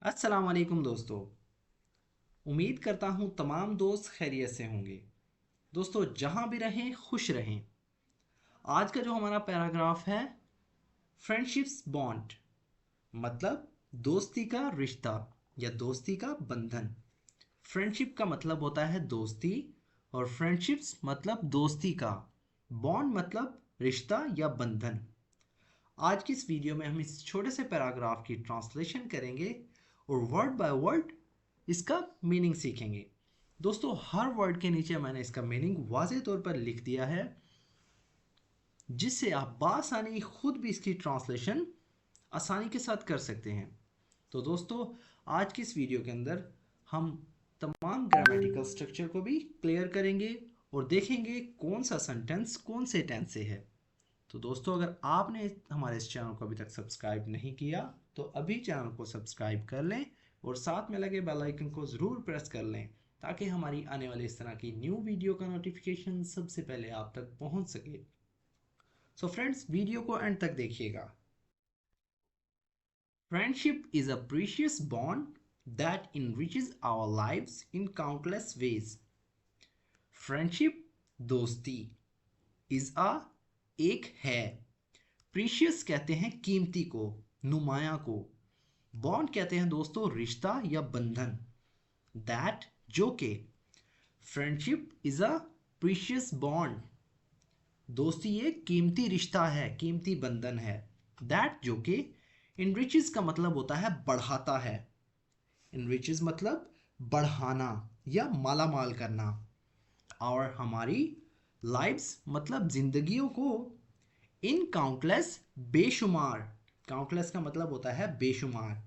अस्सलाम वालेकुम दोस्तों। उम्मीद करता हूँ तमाम दोस्त खैरियत से होंगे। दोस्तों जहाँ भी रहें खुश रहें। आज का जो हमारा पैराग्राफ है, फ्रेंडशिप्स बॉन्ड मतलब दोस्ती का रिश्ता या दोस्ती का बंधन। फ्रेंडशिप का मतलब होता है दोस्ती और फ्रेंडशिप्स मतलब दोस्ती का, बॉन्ड मतलब रिश्ता या बंधन। आज की इस वीडियो में हम इस छोटे से पैराग्राफ की ट्रांसलेशन करेंगे और वर्ड बाय वर्ड इसका मीनिंग सीखेंगे। दोस्तों हर वर्ड के नीचे मैंने इसका मीनिंग वाज़ेह तौर पर लिख दिया है, जिससे आप बासानी खुद भी इसकी ट्रांसलेशन आसानी के साथ कर सकते हैं। तो दोस्तों आज की इस वीडियो के अंदर हम तमाम ग्रामेटिकल स्ट्रक्चर को भी क्लियर करेंगे और देखेंगे कौन सा सेंटेंस कौन से टेंस से है। तो दोस्तों अगर आपने हमारे इस चैनल को अभी तक सब्सक्राइब नहीं किया तो अभी चैनल को सब्सक्राइब कर लें और साथ में लगे बेल आइकन को ज़रूर प्रेस कर लें ताकि हमारी आने वाली इस तरह की न्यू वीडियो का नोटिफिकेशन सबसे पहले आप तक पहुंच सके। सो फ्रेंड्स वीडियो को एंड तक देखिएगा। Friendship is a precious bond that enriches our lives in countless ways। Friendship दोस्ती इज अ एक है, प्रीशियस कहते हैं कीमती को, नुमाया को, बॉन्ड कहते हैं दोस्तों रिश्ता या बंधन, दैट जो के, friendship is a precious bond, दोस्ती एक कीमती रिश्ता है, कीमती बंधन है, दैट जो के, इनरिचेस का मतलब होता है बढ़ाता है, इनरिचेस मतलब बढ़ाना या मालामाल करना, और हमारी लाइव्स मतलब जिंदगियों को, इन काउंटलेस बेशुमार, काउंटलेस का मतलब होता है बेशुमार,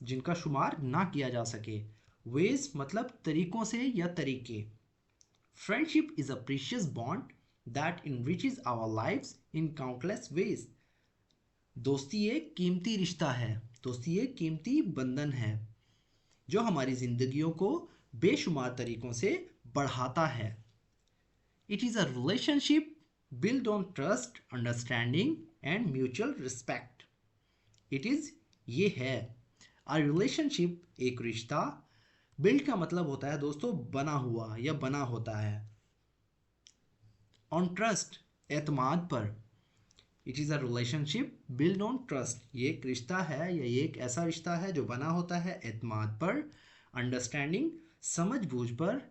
जिनका शुमार ना किया जा सके, वेज मतलब तरीकों से या तरीके। Friendship is a precious bond that enriches our lives in countless ways. दोस्ती एक कीमती रिश्ता है, दोस्ती एक कीमती बंधन है जो हमारी जिंदगियों को बेशुमार तरीकों से बढ़ाता है। It is a relationship built on trust, understanding and mutual respect। It is ये है, a relationship एक रिश्ता, build का मतलब होता है दोस्तों बना हुआ या बना होता है, on trust एतमाद पर, it is a relationship build on trust, ये एक रिश्ता है या ये एक ऐसा रिश्ता है जो बना होता है एतमाद पर, अंडरस्टैंडिंग समझ बूझ पर,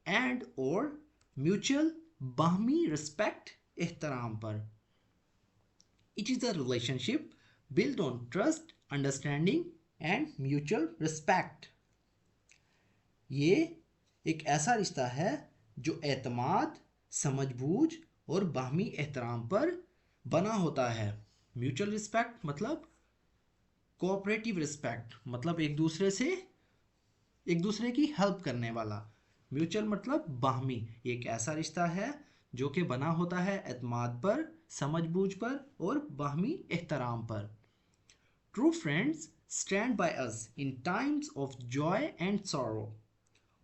एंड और म्यूचुअल बाहमी रिस्पेक्ट एहतराम पर। It is a relationship build on trust, understanding and mutual respect. ये एक ऐसा रिश्ता है जो एतमाद, समझबूझ और बाहमी एहतराम पर बना होता है। म्यूचुअल रिस्पेक्ट मतलब कोऑपरेटिव रिस्पेक्ट, मतलब एक दूसरे की हेल्प करने वाला। म्यूचुअल मतलब बाहमी, एक ऐसा रिश्ता है जो कि बना होता है एतमाद पर, समझबूझ पर और बाहमी एहतराम पर। True friends stand by us in times of Joy and sorrow,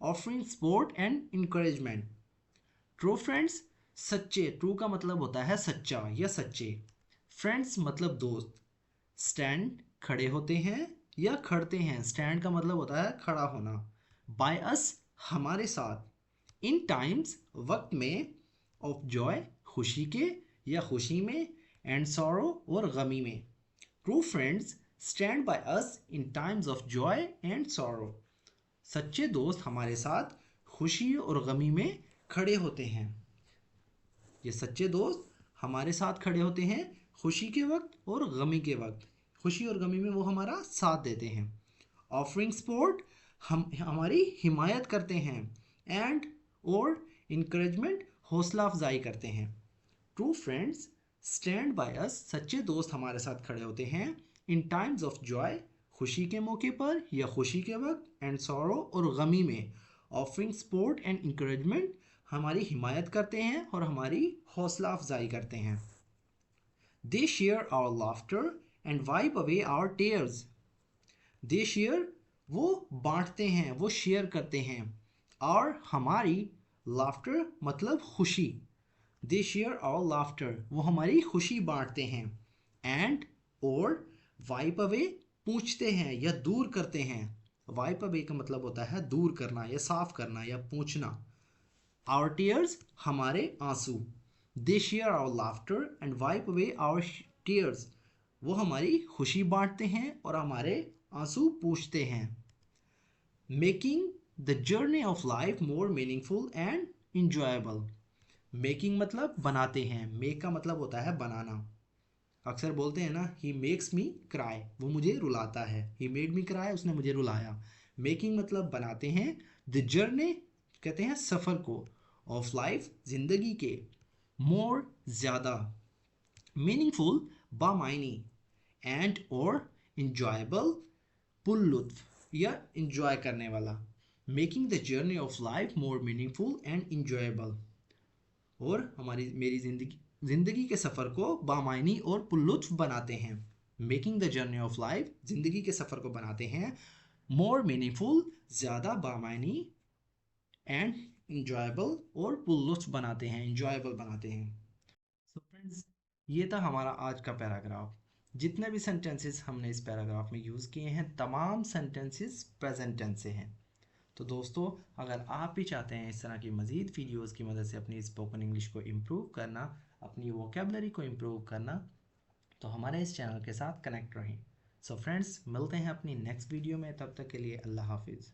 offering support and encouragement. True friends सच्चे, ट्रू का मतलब होता है सच्चा या सच्चे, फ्रेंड्स मतलब दोस्त, स्टैंड खड़े होते हैं या खड़ते हैं, स्टैंड का मतलब होता है खड़ा होना, बाय अस हमारे साथ, इन टाइम्स वक्त में, ऑफ जॉय खुशी के या खुशी में, एंड सॉरो और गमी में। True friends stand by us in times of Joy and sorrow, सच्चे दोस्त हमारे साथ खुशी और गमी में खड़े होते हैं। ये सच्चे दोस्त हमारे साथ खड़े होते हैं खुशी के वक्त और गमी के वक्त, खुशी और गमी में वो हमारा साथ देते हैं। ऑफरिंग सपोर्ट हम हमारी हिमायत करते हैं, एंड और इनक्रेजमेंट हौसला अफजाई करते हैं। True friends stand by us, सच्चे दोस्त हमारे साथ खड़े होते हैं, इन टाइम्स ऑफ जॉय खुशी के मौके पर या खुशी के वक्त, एंड सॉरो और गमी में, ऑफरिंग सपोर्ट एंड इंकरेजमेंट हमारी हिमायत करते हैं और हमारी हौसला अफजाई करते हैं। They share our laughter and wipe away our tears. They share वो बांटते हैं, वो शेयर करते हैं, और हमारी लाफ्टर मतलब खुशी, दे शेयर आवर लाफ्टर वो हमारी खुशी बांटते हैं, एंड और वाइप अवे पूछते हैं या दूर करते हैं। वाइप अवे का मतलब होता है दूर करना या साफ करना या पूछना। आवर टीयर्स, हमारे आंसू। They share our laughter and wipe away our tears, वो हमारी खुशी बांटते हैं और हमारे आंसू पूछते हैं। Making the journey of life more meaningful and enjoyable. Making मतलब बनाते हैं, मेक का मतलब होता है बनाना। अक्सर बोलते हैं ना, ही मेक्स मी क्राई, वो मुझे रुलाता है। ही मेड मी क्राई, उसने मुझे रुलाया। मेकिंग मतलब बनाते हैं। द जर्नी कहते हैं सफ़र को, ऑफ लाइफ जिंदगी के, मोर ज़्यादा, मीनिंगफुल बामायनी, एंड और इंजॉयबल पुल्लुत्फ या इंजॉय करने वाला। Making the journey of life more meaningful and enjoyable, और हमारी मेरी ज़िंदगी के सफ़र को बामायनी और पुल्लुत्फ बनाते हैं। Making the journey of life, ज़िंदगी के सफ़र को बनाते हैं। मोर मीनिंगफुल, ज़्यादा बामायनी, एंड इंजॉयबल, और पुल्लुत्फ बनाते हैं, इंजॉयबल बनाते हैं। सो फ्रेंड्स, ये था हमारा आज का पैराग्राफ। जितने भी सेंटेंसेस हमने इस पैराग्राफ में यूज़ किए हैं, तमाम सेंटेंसेस प्रेजेंट टेंस से हैं। तो दोस्तों, अगर आप भी चाहते हैं इस तरह की मज़ीद वीडियोज़ की मदद से अपनी स्पोकन इंग्लिश को इम्प्रूव करना, अपनी वोकेबलरी को इम्प्रूव करना, तो हमारे इस चैनल के साथ कनेक्ट रहें। सो फ्रेंड्स, मिलते हैं अपनी नेक्स्ट वीडियो में। तब तक के लिए अल्लाह हाफिज़।